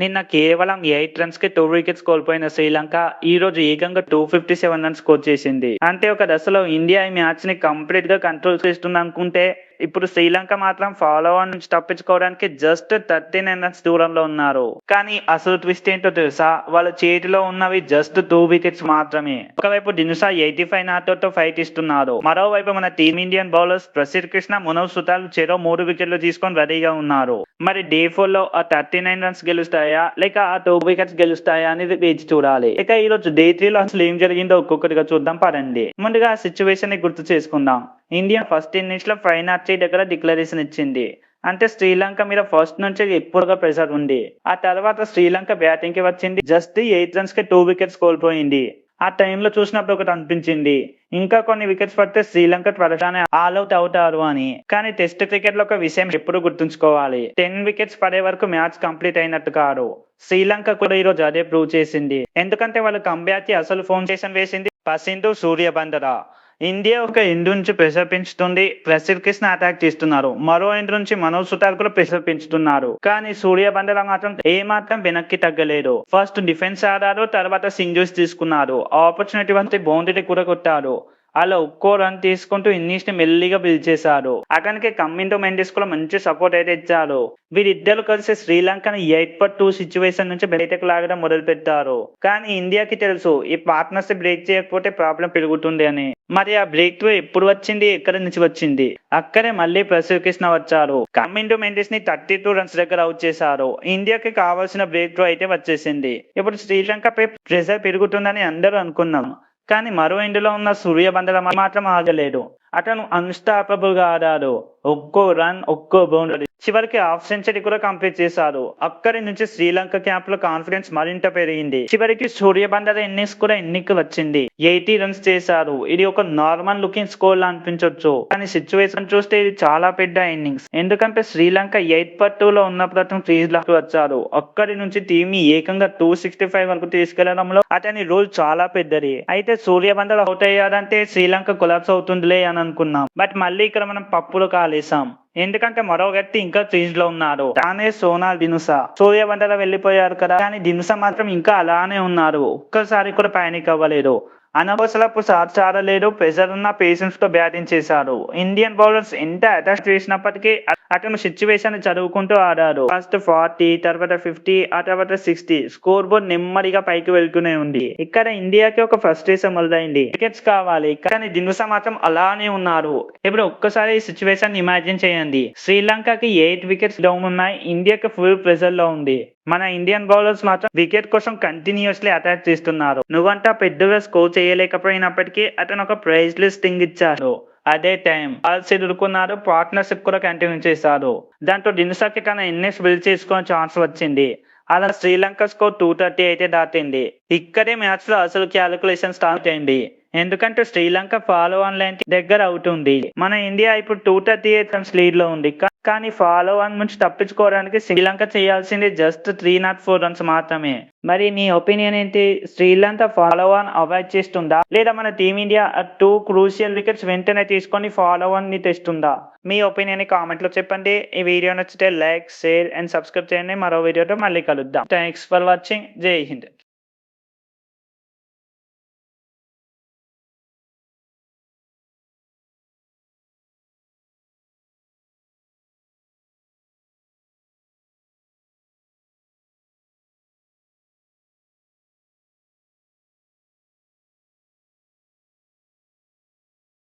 నిన్న కేవలం 8 రన్స్‌కి 2 వికెట్స్ కోల్పోయిన శ్రీలంక ఈరోజు ఏకంగా 257 రన్స్ స్కోర్ చేసింది. అంటే ఒక దశలో ఇండియా ఈ మ్యాచ్‌ని కంప్లీట్‌గా కంట్రోల్ చేస్తుందనుకుంటే ఇప్పుడు శ్రీలంక మాత్రం ఫాలో ఆన్ నుంచి తప్పించుకోవడానికి జస్ట్ 39 రన్స్ దూరంలో ఉన్నారు. కానీ అసలు ట్విస్ట్ ఏంటో తెలుసా? వాళ్ళ చేతిలో ఉన్నవి జస్ట్ 2 వికెట్స్ మాత్రమే. ఒకవైపు దినుసా 85 నాట్‌తో ఫైట్ ఇస్తున్నారు. మరోవైపు మన టీమిండియన్ బౌలర్స్ ప్రసిద్ధ్ కృష్ణ, మునవ్ సుతాల్ చెరో 3 వికెట్లు తీసుకొని రెడీగా ఉన్నారు. మరి డే 4లో ఆ 39 రన్స్ గెలుస్తాయా లేక ఆ 2 వికెట్స్ గెలుస్తాయా అనేది వేచి చూడాలి. ఇక ఈ రోజు డే 3లో అసలు ఏం జరిగిందో ఒక్కొక్కటిగా చూద్దాం పదండి. ముందుగా ఆ సిచ్యువేషన్ ని గుర్తు చేసుకుందాం. ఇండియా ఫస్ట్ ఇన్నింగ్స్ లో 5 దగ్గర డిక్లరేషన్ ఇచ్చింది. అంటే శ్రీలంక మీద ఫస్ట్ నుంచి ఎక్కువగా ప్రెషర్ ఉంది. ఆ తర్వాత శ్రీలంక బ్యాటింగ్ కి వచ్చింది. జస్ట్ 8 రన్స్ కి 2 వికెట్స్ కోల్పోయింది. ఆ టైంలో చూసినప్పుడు ఒకటి అనిపించింది, ఇంకా కొన్ని వికెట్స్ పడితే శ్రీలంక త్వరగానే ఆల్అౌట్ అవుతారు అని. కానీ టెస్ట్ క్రికెట్ లో ఒక విషయం ఎప్పుడు గుర్తుంచుకోవాలి, 10 వికెట్స్ పడే వరకు మ్యాచ్ కంప్లీట్ అయినట్టు కాదు. శ్రీలంక కూడా ఈ రోజు అదే ప్రూవ్ చేసింది. ఎందుకంటే వాళ్ళు కంబ్యాక్ కి అసలు ఫౌండేషన్ వేసింది పసింధు, సూర్యబందర. ఇండియా ఒక ఎండ్ నుంచి ప్రెషర్ పెంచుతుంది. ప్రసిద్ధ్ కృష్ణ అటాక్ చేస్తున్నారు. మరో ఎండ్ నుంచి మనోజ్ సుతార్ కూడా ప్రెషర్ పెంచుతున్నారు. కానీ సూర్యబందర మాత్రం ఏమాత్రం వెనక్కి తగ్గలేదు. ఫస్ట్ డిఫెన్స్ ఆడారు, తర్వాత సింగిల్స్ తీసుకున్నారు. ఆపర్చునిటీ వస్తే బౌండరీ కూడా కొట్టారు. అలా ఒక్కో రన్ తీసుకుంటూ ఇన్నింగ్స్ ని మెల్లిగా బిల్డ్ చేశారు. అతనికి కమ్మింటో మెండిస్ కూడా మంచి సపోర్ట్ అయితే ఇచ్చారు. వీరిద్దరు కలిసి శ్రీలంకను 8-2 సిచ్యువేషన్ నుంచి బయటకు లాగడం మొదలు పెట్టారు. కానీ ఇండియాకి తెలుసు ఈ పార్ట్నర్షిప్ బ్రేక్ చేయకపోతే ప్రాబ్లం పెరుగుతుంది అని. మరి ఆ బ్రేక్ త్రూ ఎప్పుడు వచ్చింది, ఎక్కడి నుంచి వచ్చింది? అక్కడే మళ్ళీ ప్రసిద్ధ్ కృష్ణ వచ్చారు. కమ్మింటో మెండిస్ ని 32 రన్స్ దగ్గర అవుట్ చేశారు. ఇండియాకి కావాల్సిన బ్రేక్ త్రూ అయితే వచ్చేసింది. ఇప్పుడు శ్రీలంకపై ప్రెషర్ పెరుగుతుందని అందరూ అనుకున్నాం. కానీ మరో ఎండ్లో ఉన్న సూర్యబందర మాత్రం ఆగలేదు. అతను అన్స్టాపబుల్ గా ఆడాడు. ఒక్కో రన్, ఒక్కో బౌండరీ, చివరికి హాఫ్ సెంచరీ కూడా కంప్లీట్ చేశారు. అక్కడి నుంచి శ్రీలంక క్యాంప్ లో కాన్ఫిడెన్స్ మరింత పెరిగింది. చివరికి సూర్యబందర ఇన్నింగ్స్ కూడా ఎన్నిక వచ్చింది. 80 రన్స్ చేశారు. ఇది ఒక నార్మల్ లుకింగ్ స్కోర్ లా అనిపించవచ్చు, కానీ సిచ్యువేషన్ చూస్తే ఇది చాలా పెద్ద ఇన్నింగ్స్. ఎందుకంటే శ్రీలంక 8-2లో ఉన్నప్పుడు అతను క్రీజ్ లోకి వచ్చారు. అక్కడి నుంచి టీమ్ ని ఏకంగా 265 వరకు తీసుకెళ్లడంలో అతని రోల్ చాలా పెద్దది. అయితే సూర్యబందర అవుట్ అయ్యాడంటే శ్రీలంక కొలాప్స్ అవుతుందిలే అని అనుకున్నాం. బట్ మళ్ళీ ఇక్కడ మనం పప్పులు కాలేసాం. ఎందుకంటే మరో వ్యక్తి ఇంకా క్రీజ్ లో ఉన్నారు. తానే సోనాల్ దినుసా. సూర్యబందర వెళ్ళిపోయారు కదా, కానీ దినుసా మాత్రం ఇంకా అలానే ఉన్నారు. ఒక్కసారి కూడా పానిక్ అవ్వలేదు. అనవసరపు షాట్స్ ఆడలేదు. ప్రెషర్ ఉన్న పేషెన్స్ తో బ్యాటింగ్ చేశారు. ఇండియన్ బౌలర్స్ ఎంత అటాక్ చేసినప్పటికీ అతను సిచ్యువేషన్ చదువుకుంటూ ఆడారు. ఫస్ట్ 40, తర్వాత 50, ఆ తర్వాత 60. స్కోర్ బోర్డ్ నెమ్మదిగా పైకి వెళ్తూనే ఉంది. ఇక్కడ ఇండియాకి ఒక ఫ్రస్ట్రేషన్ మొదలైంది. వికెట్స్ కావాలి, కానీ దినుసా మాత్రం అలానే ఉన్నారు. ఇప్పుడు ఒక్కసారి ఈ సిచ్యువేషన్ ఇమాజిన్ చేయండి. శ్రీలంకకి 8 వికెట్స్ డౌన్ ఉన్నాయి. ఇండియాకి ఫుల్ ప్రెషర్ లో ఉంది. మన ఇండియన్ బౌలర్స్ మాత్రం వికెట్ కోసం కంటిన్యూస్లీ అటాక్ చేస్తున్నారు. నువ్వంతా పెద్దగా స్కోర్ చేయలేకపోయినప్పటికీ అతను ఒక ప్రైజ్లెస్ థింగ్ ఇచ్చాడు. అదే టైం బాల్స్ ఎదుర్కొన్నారు. పార్ట్నర్షిప్ కూడా కంటిన్యూ చేశారు. దాంతో దినుసాకి తన ఇన్నింగ్స్ బిల్డ్ చేసుకునే ఛాన్స్ వచ్చింది. అలా శ్రీలంక స్కోర్ 230 అయితే దాటింది. ఇక్కడే మ్యాచ్ లో అసలు క్యాలిక్యులేషన్ స్టార్ట్ అయింది. ఎందుకంటే శ్రీలంక ఫాలో ఆన్ లైన్ దగ్గర అవుతుంది. మన ఇండియా ఇప్పుడు 238 రన్స్ లీడ్ లో ఉంది. కానీ ఫాలో ఆన్ నుంచి తప్పించుకోవడానికి శ్రీలంక చేయాల్సింది జస్ట్ 304 రన్స్ మాత్రమే. మరి నీ ఒపీనియన్ ఏంటి? శ్రీలంక ఫాలో ఆన్ అవాయిడ్ చేస్తుందా, లేదా మన టీమిండియా 2 క్రూషియల్ వికెట్స్ వెంటనే తీసుకొని ఫాలో ఆన్ ని తెస్తుందా? మీ ఒపీనియన్ ని కామెంట్ లో చెప్పండి. ఈ వీడియో నచ్చితే లైక్, షేర్ అండ్ సబ్స్క్రైబ్ చేయండి. మరో వీడియోతో మళ్ళీ కలుద్దాం. Thanks for watching. జై హింద్.